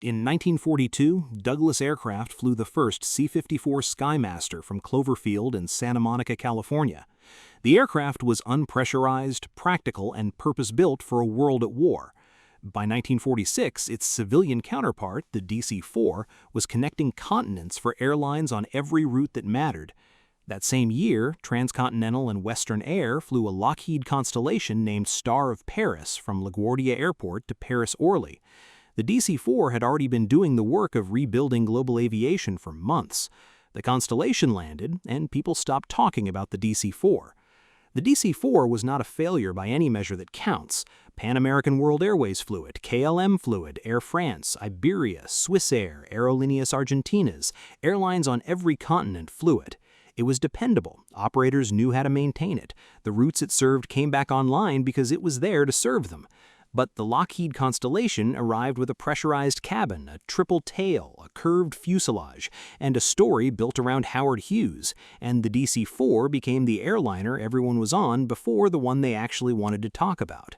In 1942, Douglas Aircraft flew the first C-54 Skymaster from Cloverfield in Santa Monica, California. The aircraft was unpressurized, practical, and purpose-built for a world at war. By 1946, its civilian counterpart, the DC-4, was connecting continents for airlines on every route that mattered. That same year, Transcontinental and Western Air flew a Lockheed Constellation named Star of Paris from LaGuardia Airport to Paris-Orly. The DC-4 had already been doing the work of rebuilding global aviation for months. The Constellation landed, and people stopped talking about the DC-4. The DC-4 was not a failure by any measure that counts. Pan American World Airways flew it, KLM flew it, Air France, Iberia, Swissair, Aerolíneas Argentinas, airlines on every continent flew it. It was dependable. Operators knew how to maintain it. The routes it served came back online because it was there to serve them. But the Lockheed Constellation arrived with a pressurized cabin, a triple tail, a curved fuselage, and a story built around Howard Hughes, and the DC-4 became the airliner everyone was on before the one they actually wanted to talk about.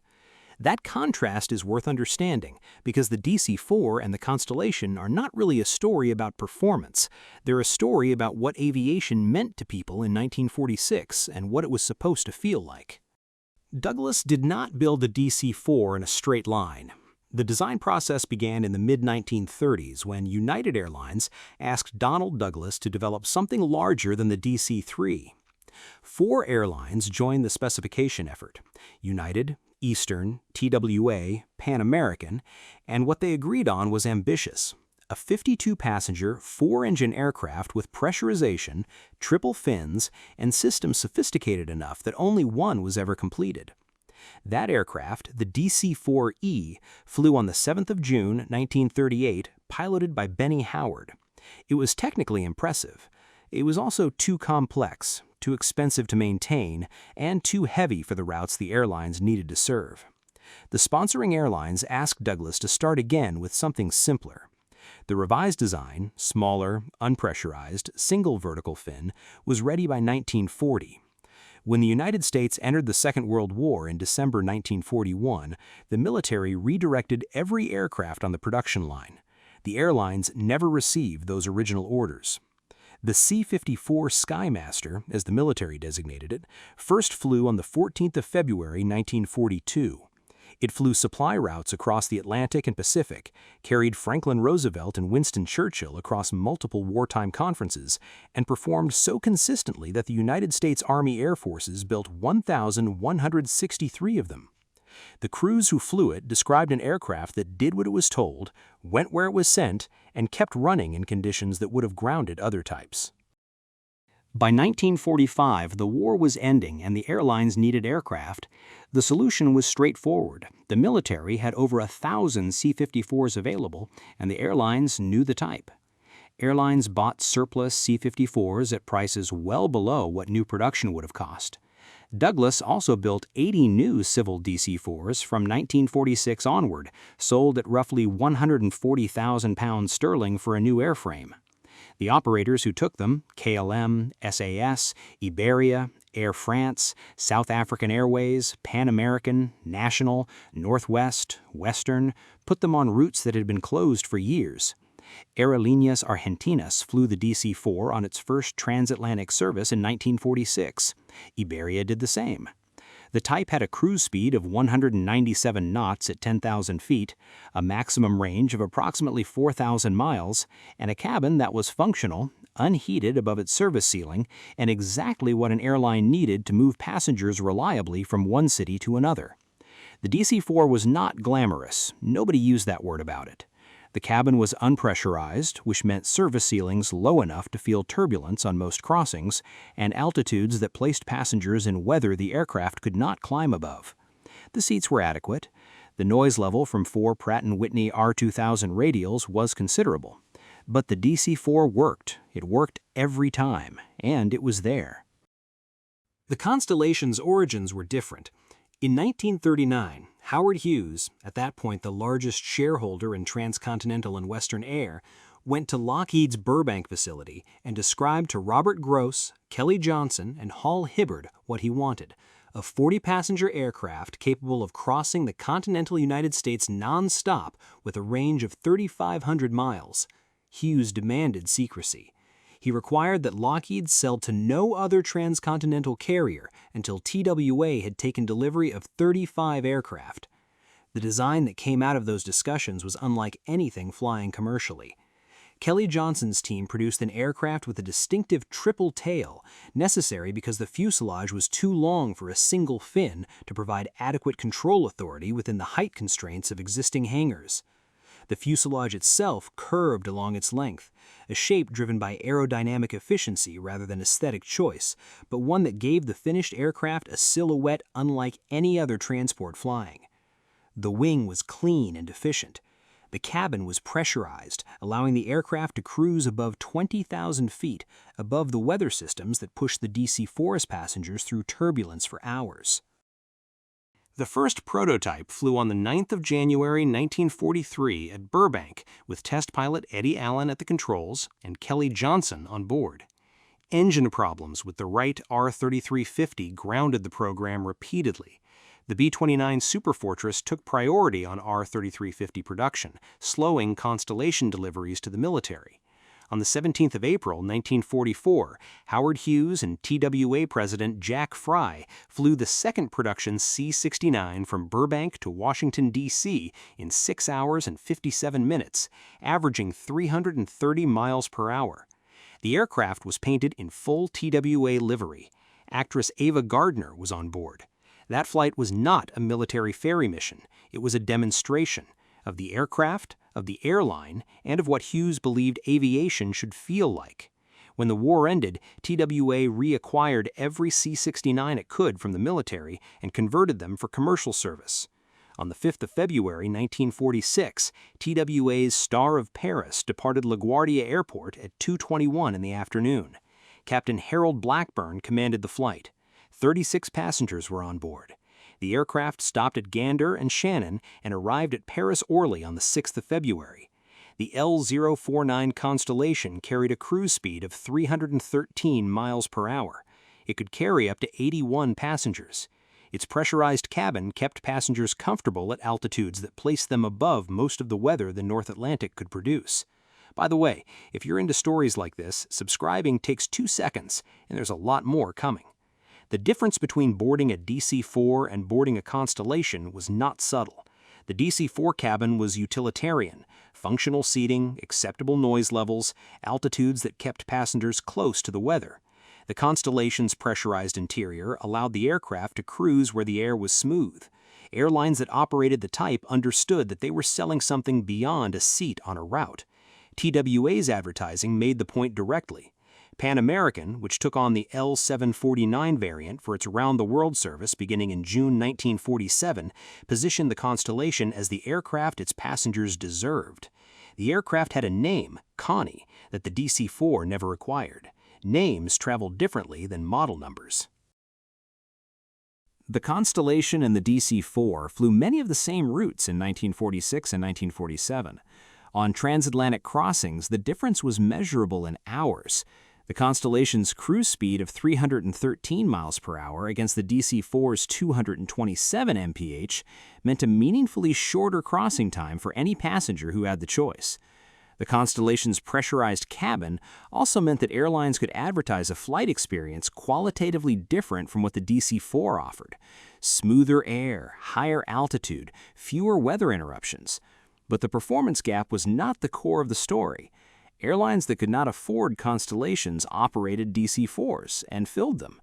That contrast is worth understanding, because the DC-4 and the Constellation are not really a story about performance. They're a story about what aviation meant to people in 1946 and what it was supposed to feel like. Douglas did not build the DC-4 in a straight line. The design process began in the mid-1930s when United Airlines asked Donald Douglas to develop something larger than the DC-3. 4 airlines joined the specification effort: United, Eastern, TWA, Pan American, and what they agreed on was ambitious: a 52-passenger, 4-engine aircraft with pressurization, triple fins, and systems sophisticated enough that only one was ever completed. That aircraft, the DC-4E, flew on the 7th of June, 1938, piloted by Benny Howard. It was technically impressive. It was also too complex, too expensive to maintain, and too heavy for the routes the airlines needed to serve. The sponsoring airlines asked Douglas to start again with something simpler. The revised design, smaller, unpressurized, single vertical fin, was ready by 1940. When the United States entered the Second World War in December 1941, the military redirected every aircraft on the production line. The airlines never received those original orders. The C-54 Skymaster, as the military designated it, first flew on the 14th of February 1942. It flew supply routes across the Atlantic and Pacific, carried Franklin Roosevelt and Winston Churchill across multiple wartime conferences, and performed so consistently that the United States Army Air Forces built 1,163 of them. The crews who flew it described an aircraft that did what it was told, went where it was sent, and kept running in conditions that would have grounded other types. By 1945, the war was ending and the airlines needed aircraft. The solution was straightforward. The military had over 1,000 C-54s available, and the airlines knew the type. Airlines bought surplus C-54s at prices well below what new production would have cost. Douglas also built 80 new civil DC-4s from 1946 onward, sold at roughly £140,000 sterling for a new airframe. The operators who took them, KLM, SAS, Iberia, Air France, South African Airways, Pan American, National, Northwest, Western, put them on routes that had been closed for years. Aerolíneas Argentinas flew the DC-4 on its first transatlantic service in 1946. Iberia did the same. The type had a cruise speed of 197 knots at 10,000 feet, a maximum range of approximately 4,000 miles, and a cabin that was functional, unheated above its service ceiling, and exactly what an airline needed to move passengers reliably from one city to another. The DC-4 was not glamorous. Nobody used that word about it. The cabin was unpressurized, which meant service ceilings low enough to feel turbulence on most crossings, and altitudes that placed passengers in weather the aircraft could not climb above. The seats were adequate. The noise level from 4 Pratt & Whitney R2000 radials was considerable. But the DC-4 worked. It worked every time, and it was there. The Constellation's origins were different. In 1939, Howard Hughes, at that point the largest shareholder in Transcontinental and Western Air, went to Lockheed's Burbank facility and described to Robert Gross, Kelly Johnson, and Hall Hibbard what he wanted: a 40-passenger aircraft capable of crossing the continental United States non-stop with a range of 3,500 miles. Hughes demanded secrecy. He required that Lockheed sell to no other transcontinental carrier until TWA had taken delivery of 35 aircraft. The design that came out of those discussions was unlike anything flying commercially. Kelly Johnson's team produced an aircraft with a distinctive triple tail, necessary because the fuselage was too long for a single fin to provide adequate control authority within the height constraints of existing hangars. The fuselage itself curved along its length, a shape driven by aerodynamic efficiency rather than aesthetic choice, but one that gave the finished aircraft a silhouette unlike any other transport flying. The wing was clean and efficient. The cabin was pressurized, allowing the aircraft to cruise above 20,000 feet, above the weather systems that pushed the DC-4's passengers through turbulence for hours. The first prototype flew on the 9th of January 1943 at Burbank with test pilot Eddie Allen at the controls and Kelly Johnson on board. Engine problems with the Wright R-3350 grounded the program repeatedly. The B-29 Superfortress took priority on R-3350 production, slowing Constellation deliveries to the military. On the 17th of April, 1944, Howard Hughes and TWA President Jack Fry flew the second production C-69 from Burbank to Washington, D.C. in 6 hours and 57 minutes, averaging 330 miles per hour. The aircraft was painted in full TWA livery. Actress Ava Gardner was on board. That flight was not a military ferry mission. It was a demonstration of the aircraft, of the airline, and of what Hughes believed aviation should feel like. When the war ended, TWA reacquired every C-69 it could from the military and converted them for commercial service. On the 5th of February 1946, TWA's Star of Paris departed LaGuardia Airport at 2:21 in the afternoon. Captain Harold Blackburn commanded the flight. 36 passengers were on board. The aircraft stopped at Gander and Shannon and arrived at Paris-Orly on the 6th of February. The L-049 Constellation carried a cruise speed of 313 miles per hour. It could carry up to 81 passengers. Its pressurized cabin kept passengers comfortable at altitudes that placed them above most of the weather the North Atlantic could produce. By the way, if you're into stories like this, subscribing takes 2 seconds, and there's a lot more coming. The difference between boarding a DC-4 and boarding a Constellation was not subtle. The DC-4 cabin was utilitarian, functional seating, acceptable noise levels, altitudes that kept passengers close to the weather. The Constellation's pressurized interior allowed the aircraft to cruise where the air was smooth. Airlines that operated the type understood that they were selling something beyond a seat on a route. TWA's advertising made the point directly. Pan American, which took on the L-749 variant for its round-the-world service beginning in June 1947, positioned the Constellation as the aircraft its passengers deserved. The aircraft had a name, Connie, that the DC-4 never acquired. Names traveled differently than model numbers. The Constellation and the DC-4 flew many of the same routes in 1946 and 1947. On transatlantic crossings, the difference was measurable in hours. The Constellation's cruise speed of 313 miles per hour against the DC-4's 227 mph meant a meaningfully shorter crossing time for any passenger who had the choice. The Constellation's pressurized cabin also meant that airlines could advertise a flight experience qualitatively different from what the DC-4 offered. Smoother air, higher altitude, fewer weather interruptions. But the performance gap was not the core of the story. Airlines that could not afford Constellations operated DC-4s and filled them.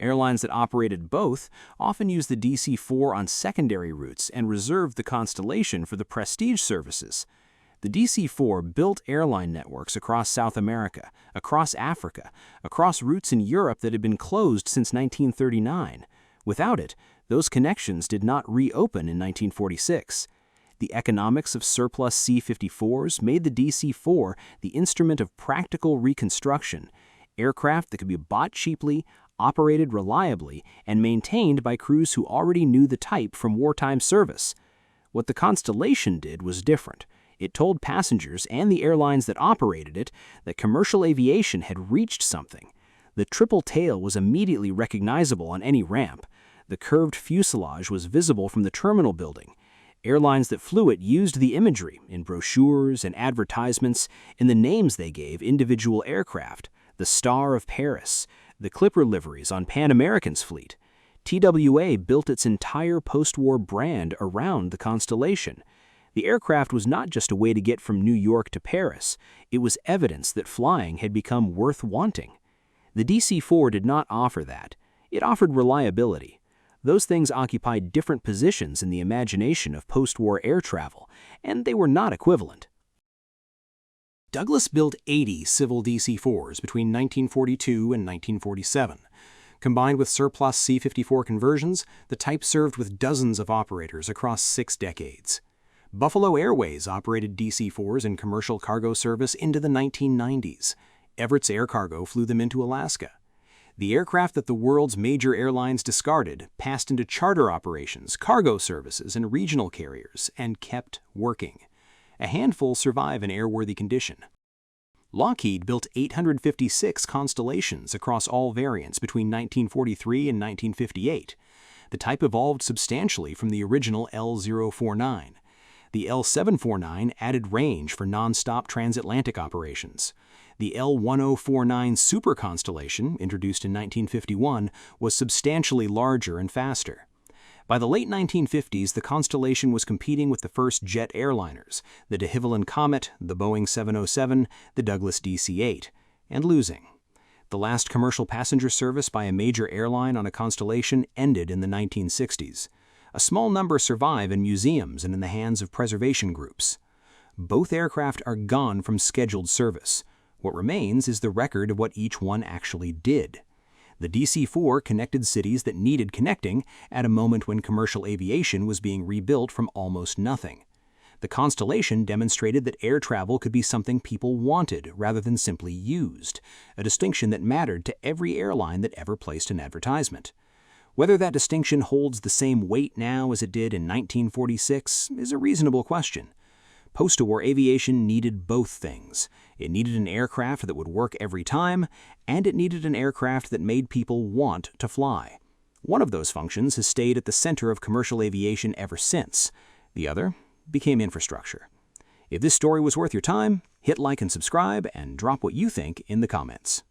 Airlines that operated both often used the DC-4 on secondary routes and reserved the Constellation for the prestige services. The DC-4 built airline networks across South America, across Africa, across routes in Europe that had been closed since 1939. Without it, those connections did not reopen in 1946. The economics of surplus C-54s made the DC-4 the instrument of practical reconstruction, aircraft that could be bought cheaply, operated reliably, and maintained by crews who already knew the type from wartime service. What the Constellation did was different. It told passengers and the airlines that operated it that commercial aviation had reached something. The triple tail was immediately recognizable on any ramp. The curved fuselage was visible from the terminal building. Airlines that flew it used the imagery in brochures and advertisements in the names they gave individual aircraft, the Star of Paris, the Clipper liveries on Pan American's fleet. TWA built its entire post-war brand around the Constellation. The aircraft was not just a way to get from New York to Paris, it was evidence that flying had become worth wanting. The DC-4 did not offer that. It offered reliability. Those things occupied different positions in the imagination of post-war air travel, and they were not equivalent. Douglas built 80 civil DC-4s between 1942 and 1947. Combined with surplus C-54 conversions, the type served with dozens of operators across 6 decades. Buffalo Airways operated DC-4s in commercial cargo service into the 1990s. Everett's Air Cargo flew them into Alaska. The aircraft that the world's major airlines discarded passed into charter operations, cargo services, and regional carriers, and kept working. A handful survive in airworthy condition. Lockheed built 856 Constellations across all variants between 1943 and 1958. The type evolved substantially from the original L-049. The L-749 added range for non-stop transatlantic operations. The L-1049 Super Constellation, introduced in 1951, was substantially larger and faster. By the late 1950s, the Constellation was competing with the first jet airliners, the de Havilland Comet, the Boeing 707, the Douglas DC-8, and losing. The last commercial passenger service by a major airline on a Constellation ended in the 1960s. A small number survive in museums and in the hands of preservation groups. Both aircraft are gone from scheduled service. What remains is the record of what each one actually did. The DC-4 connected cities that needed connecting at a moment when commercial aviation was being rebuilt from almost nothing. The Constellation demonstrated that air travel could be something people wanted rather than simply used, a distinction that mattered to every airline that ever placed an advertisement. Whether that distinction holds the same weight now as it did in 1946 is a reasonable question. Post-war aviation needed both things. It needed an aircraft that would work every time, and it needed an aircraft that made people want to fly. One of those functions has stayed at the center of commercial aviation ever since. The other became infrastructure. If this story was worth your time, hit like and subscribe, and drop what you think in the comments.